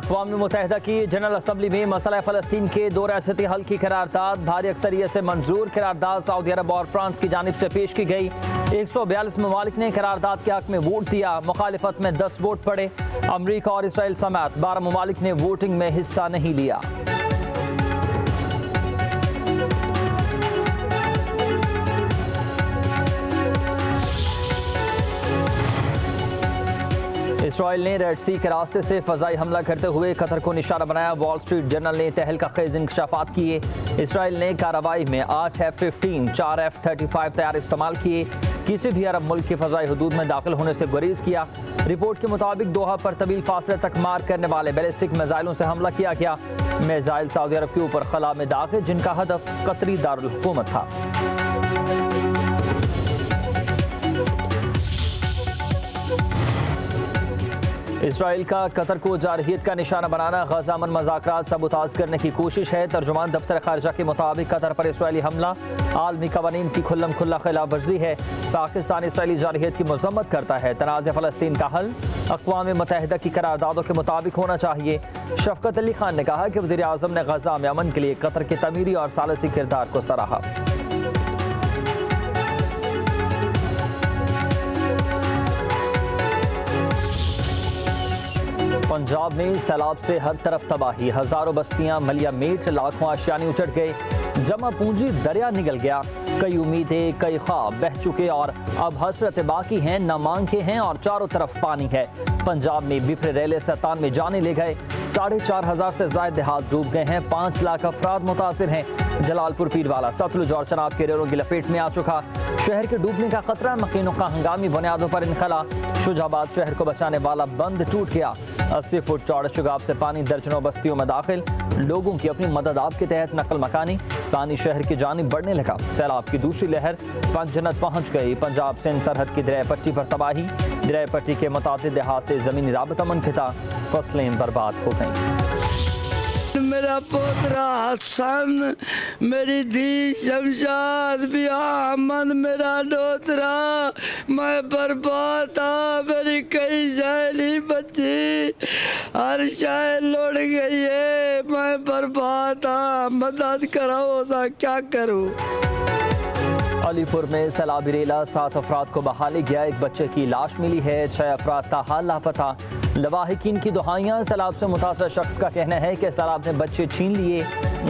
अक़वाम मुत्तहिदा की general assembly में मसला फ़लस्तीन के दो रियासती हल की करारदाद भारी अक्सरियत से मंजूर। करारदाद सऊदी अरब और फ्रांस की जानिब से पेश की गई। 142 ममालिक ने करारदाद के हक में वोट दिया। मुखालिफत में 10 वोट पड़े। अमरीका और इसराइल समेत 12 ममालिक ने वोटिंग में हिस्सा नहीं लिया। इसराइल ने रेड सी के रास्ते से फ़ज़ाई हमला करते हुए कतर को निशाना बनाया। वॉल स्ट्रीट जर्नल ने तहलका खेज़ इंकशाफात किए। इसराइल ने कार्रवाई में 8 F-15, 4 F-35 तैयार इस्तेमाल किए। किसी भी अरब मुल्क की फ़ज़ाई हदूद में दाखिल होने से गुरेज किया। रिपोर्ट के मुताबिक दोहा पर तवील फासले तक मार करने वाले बैलिस्टिक मिसाइलों से हमला किया गया। मिसाइल सऊदी अरब के ऊपर खला में दागे जिनका हदफ कतरी दारुल हुकूमत था। इसराइल का कतर को जारहियत का निशाना बनाना गजा अमन मज़ाकरात सबूताज करने की कोशिश है। तर्जुमान दफ्तर खारजा के मुताबिक कतर पर इसराइली हमला आलमी कवानीन की खुल्लम खुल्ला खिलाफ वर्जी है। पाकिस्तान इसराइली जारहियत की मजम्मत करता है। तनाज़ फ़लस्तीन का हल अक़वाम मुत्तहिदा की करारदादों के मुताबिक होना चाहिए। शफ़क़त अली खान ने कहा कि वज़ीर आज़म ने गजा में अमन के लिए कतर के तमीरी और सालसी किरदार को सराहा। पंजाब में सैलाब से हर तरफ तबाही। हजारों बस्तियां मलिया मेट, लाखों आशियाने उचट गए। जमा पूंजी दरिया निकल गया। कई उम्मीदें, कई ख्वाब बह चुके और अब हसरत बाकी हैं। न मांगे हैं और चारों तरफ पानी है। पंजाब में बिफरे रेले 97 जाने ले गए। 4,500 से ज्यादा देहात डूब गए हैं। 5 लाख अफराद मुतासिर हैं। जलालपुर पीरवाला सतलुज और चनाब के रेलों की लपेट में आ चुका। शहर के डूबने का खतरा। मकीनों का हंगामी बुनियादों पर इनखला। शुजाबाद शहर को बचाने वाला बंद टूट गया। 80 फुट चौड़े शुगाब से पानी दर्जनों बस्तियों में दाखिल। लोगों की अपनी मदद आपके तहत नकल मकानी। पानी शहर की जानिब बढ़ने लगा। सैलाब की दूसरी लहर पंजनत पहुंच गई। पंजाब सिंध सरहद की दरिया पट्टी पर तबाही। दरिया पट्टी के मुताबिक देहात से जमीनी राबता मुनक़ता। फसलें बर्बाद हो गईं। मेरा पोतरा हसन, मेरी धी शमशाद, बिया अहमद मेरा डोतरा, मैं बर्बाद था। मेरी कई सहेली बच्ची हर शाय लौट गई है। मैं बर्बाद था। मदद कराओ, सा क्या करूं। अलीपुर में सैलाबी रेला 7 अफराद को बहाली गया। एक बच्चे की लाश मिली है। 6 अफराद ताहाल लापता। लवाहिकीन की दुहाइयां। सैलाब से मुतासर शख्स का कहना है कि सैलाब ने बच्चे छीन लिए,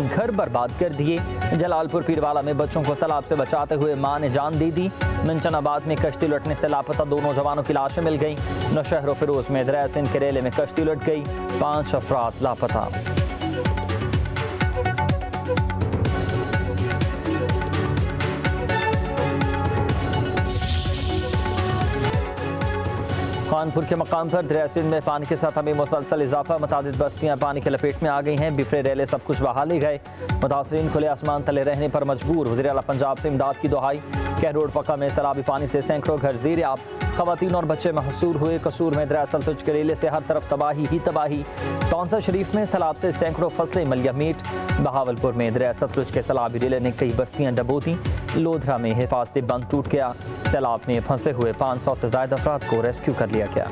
घर बर्बाद कर दिए। जलालपुर पीरवाला में बच्चों को सैलाब से बचाते हुए मां ने जान दे दी। मिंचनाबाद में कश्ती लुटने से लापता 2 नौजवानों की लाशें मिल गईं। नौशहर फिरोज में दरिया सिंध के रेले में कश्ती लुट गई। 5 अफराद लापता। खानपुर के मकाम पर दरिया सिंध में पानी के सतह में मुसलसल इजाफा। मुतादिद बस्तियां पानी के लपेट में आ गई हैं। बिफरे रेले सब कुछ बहा ले गए। मुतासरीन खुले आसमान तले रहने पर मजबूर। वज़ीर आला पंजाब से इमदाद की दुहाई। कह रोड पक्का में सैलाबी पानी से सैकड़ों घर ज़ीर आब। ख़वातीन और बच्चे महसूर हुए। कसूर में दरिया सतलुज के रेले से हर तरफ तबाही ही तबाही। तौंसा शरीफ में सैलाब से सैकड़ों फसलें मलिया मीट। बहावलपुर में दरिया सतलुज के सैलाबी रेले ने कई बस्तियां डबो दी। लोधरा में हिफाजती बंद टूट गया। सैलाब में फंसे हुए 500 से ज्यादा अफराद को रेस्क्यू कर लिया गया।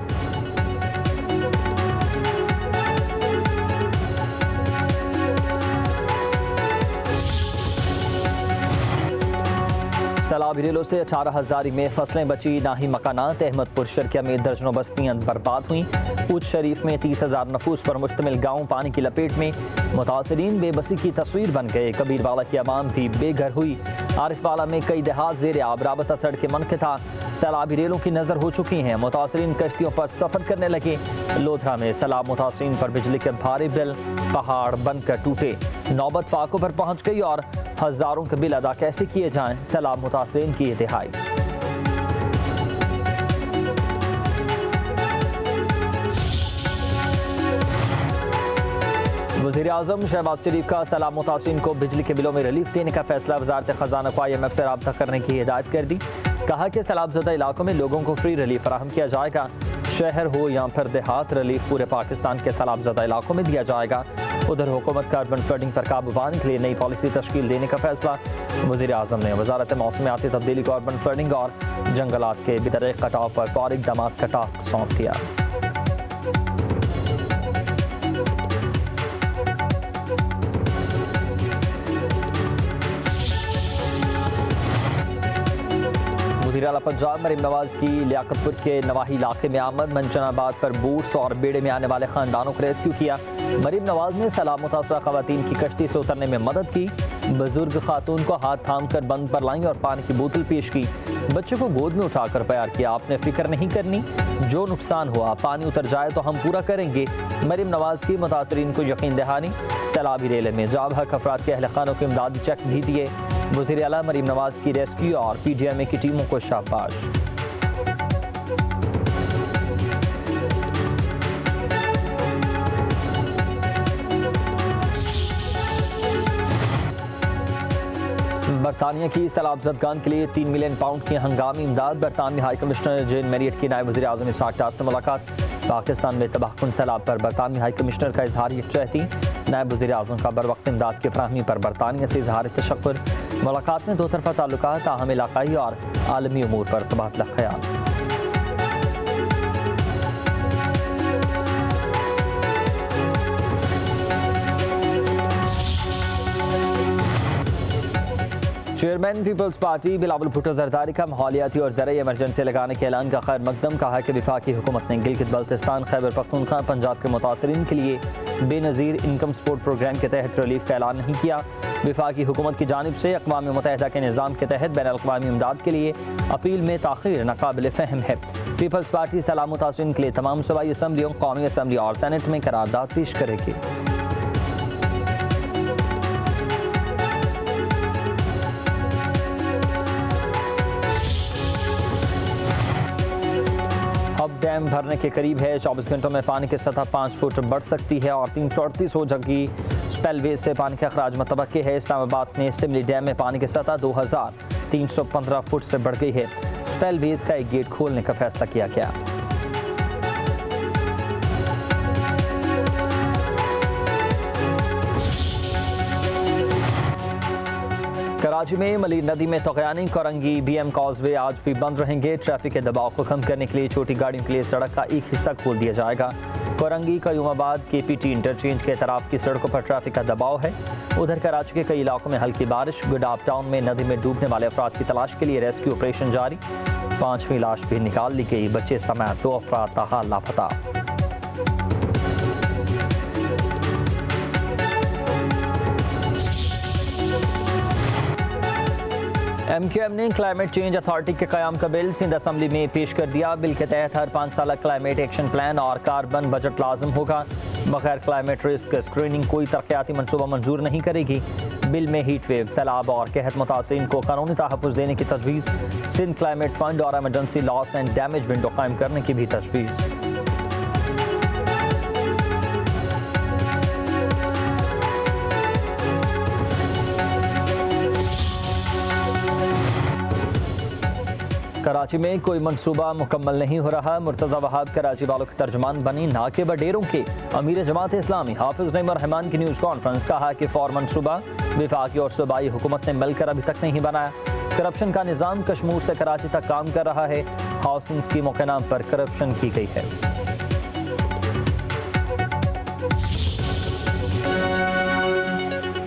सैलाबी रेलों से 18,000 में फसलें बची। ना ही मकानात। अहमदपुर शर्किया में दर्जनों बस्तियां बर्बाद हुई। पूछ शरीफ में 30,000 नफूस पर मुश्तमिल गाँव पानी की लपेट में। मुतासरीन बेबसी की तस्वीर बन गए। कबीरवाला की आवाम भी बेघर हुई। आरिफवाला में कई देहात ज़ेर आब। राबता सड़कें मुनक़ता। सैलाबी रेलों की नज़र हो चुकी हैं। मुतासरीन कश्तियों पर सफ़र करने लगे। लोधरा में सैलाब मुतासरीन पर बिजली के भारी बिल पहाड़ बनकर टूटे। नौबत फाकों पर पहुँच गई और हज़ारों के बिल अदा कैसे किए जाएँ। सैलाब मुतासरीन की दिहाई। वज़ीर आज़म शहबाज शरीफ का सैलाब मुतासरीन को बिजली के बिलों में रिलीफ देने का फैसला। वज़ारत ख़जाना को IMF से रब्ता करने की हिदायत कर दी। कहा कि सैलाब ज़दा इलाकों में लोगों को फ्री रिलीफ फराहम किया जाएगा। शहर हो या फिर देहात, रिलीफ पूरे पाकिस्तान के सैलाब ज़दा इलाकों में दिया जाएगा। उधर हुकूमत का अर्बन फ्लडिंग पर काबू पाने के लिए नई पॉलिसी तश्कील देने का फैसला। वज़ीर आज़म ने वज़ारत मौसमियाती तब्दीली को अर्बन फ्लडिंग और जंगलात के बेदरक कटाव पर फौरी इक़दामात का टास्क सौंप दिया। वज़ीर आला पंजाब मरीम नवाज की लियाकतपुर के नवाही इलाके में आमद। मंचनाबाद पर बूट्स और बेड़े में आने वाले खानदानों को रेस्क्यू किया। मरीम नवाज ने सैलाब मुतासरा खवातीन की कश्ती से उतरने में मदद की। बुजुर्ग खातून को हाथ थाम कर बंद पर लाई और पानी की बोतल पेश की। बच्चे को गोद में उठाकर प्यार किया। आपने फिक्र नहीं करनी, जो नुकसान हुआ पानी उतर जाए तो हम पूरा करेंगे। मरीम नवाज की मुतासरीन को यकीन दहानी। सैलाबी रेले में जाबहक अफराद के अहल खानों को इमदादी चेक भी दिए। वज़ीर आला मरीम नवाज की रेस्क्यू और PGMA की टीमों को शाबाश। बरतानिया की सैलाब ज़दगान के लिए 3 मिलियन पाउंड की हंगामी इमदाद। बरतानवी हाई कमिश्नर जेन मैरियट की नायब वज़ीर आज़म इसहाक डार से मुलाकात। पाकिस्तान में तबाहकुन सैलाब पर बरतानवी हाई कमिश्नर का इजहार यकजहती। नायब वज़ीर आज़म का बरवक्त इमदाद की फराहमी पर बरतानिया से इजहार तशक्कुर। मुलाकात में दो तरफा ताल्लुकात, अहम इलाकाई और आलमी उमूर पर तबादला ख्याल। Chairman Peoples Party Bilawal Bhutto Zardari का माहौलियाती और ज़राई इमरजेंसी लगाने के ऐलान का खैर मकदम। कहा कि वफाकी हुकूमत ने गिलगित बल्तिस्तान, खैबर पख्तूनख्वा, पंजाब के मुतासरीन के लिए बेनज़ीर इनकम सपोर्ट प्रोग्राम के तहत रिलीफ का ऐलान नहीं किया। वफाकी हुकूमत की जानिब से अक़वाम मुत्तहिदा के निज़ाम के तहत बैन अल-अक़वामी इमदाद के लिए अपील में ताख़ीर नाक़ाबिल फ़हम है। पीपल्स पार्टी सैलाब मुतासरीन के लिए तमाम सूबाई असम्बलियों, कौमी असम्बली और सेनेट में करारदाद पेश करेगी। अब डैम भरने के करीब है। 24 घंटों में पानी की सतह 5 फुट बढ़ सकती है और 338 हो जबकि स्पेलवेज से पानी के अखराज मतबक्के है। इस्लामाबाद में सिमली डैम में पानी की सतह 2315 फुट से बढ़ गई है। स्पेलवेज का एक गेट खोलने का फैसला किया गया। कराची में मली नदी में तगयानी, कोरंगी BM कॉजवे आज भी बंद रहेंगे। ट्रैफिक के दबाव को कम करने के लिए छोटी गाड़ियों के लिए सड़क का एक हिस्सा खोल दिया जाएगा। कोरंगी कयूमाबाद KPT इंटरचेंज के तरफ की सड़कों पर ट्रैफिक का दबाव है। उधर कराची के कई इलाकों में हल्की बारिश। गुडाप टाउन में नदी में डूबने वाले अफराद की तलाश के लिए रेस्क्यू ऑपरेशन जारी। 5वीं लाश भी निकाल ली गई। बच्चे समेत 2 अफराद ताहाल लापता। MQM ने क्लाइमेट चेंज अथॉरिटी के क़याम का बिल सिंध असम्बली में पेश कर दिया। बिल के तहत हर 5 साल क्लाइमेट एक्शन प्लान और कार्बन बजट लाजम होगा। बगैर क्लाइमेट रिस्क स्क्रीनिंग कोई तरक्याती मनसूबा मंजूर नहीं करेगी। बिल में हीट वेव, सैलाब और कहत मुतासरीन को कानूनी तहफ़्फ़ुज़ देने की तजवीज़। सिंध क्लाइमेट फंड और emergency loss and damage window कायम करने की भी तजवीज़। कराची में कोई मंसूबा मुकम्मल नहीं हो रहा। मुर्तज़ा वहाब कराची वालों के तर्जुमान बनी, ना के बडेरों के। अमीर जमात इस्लामी हाफिज नईम रहमान की न्यूज़ कॉन्फ्रेंस। कहा कि फौर मंसूबा वफाकी और सूबाई हुकूमत ने मिलकर अभी तक नहीं बनाया। करप्शन का निज़ाम कश्मीर से कराची तक काम कर रहा है। हाउसिंग स्कीमों के नाम पर करप्शन की गई है।